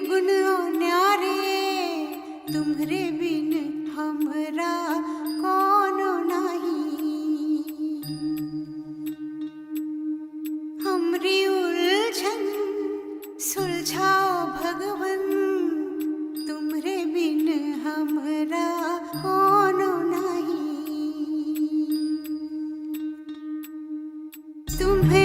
निर्गुण न्यारे, तुम्हरे बिन हमरा कोनो नहीं। हमरी उलझन सुलझाओ भगवन, तुम्हरे बिन हमरा कोनो नहीं। तुम्हें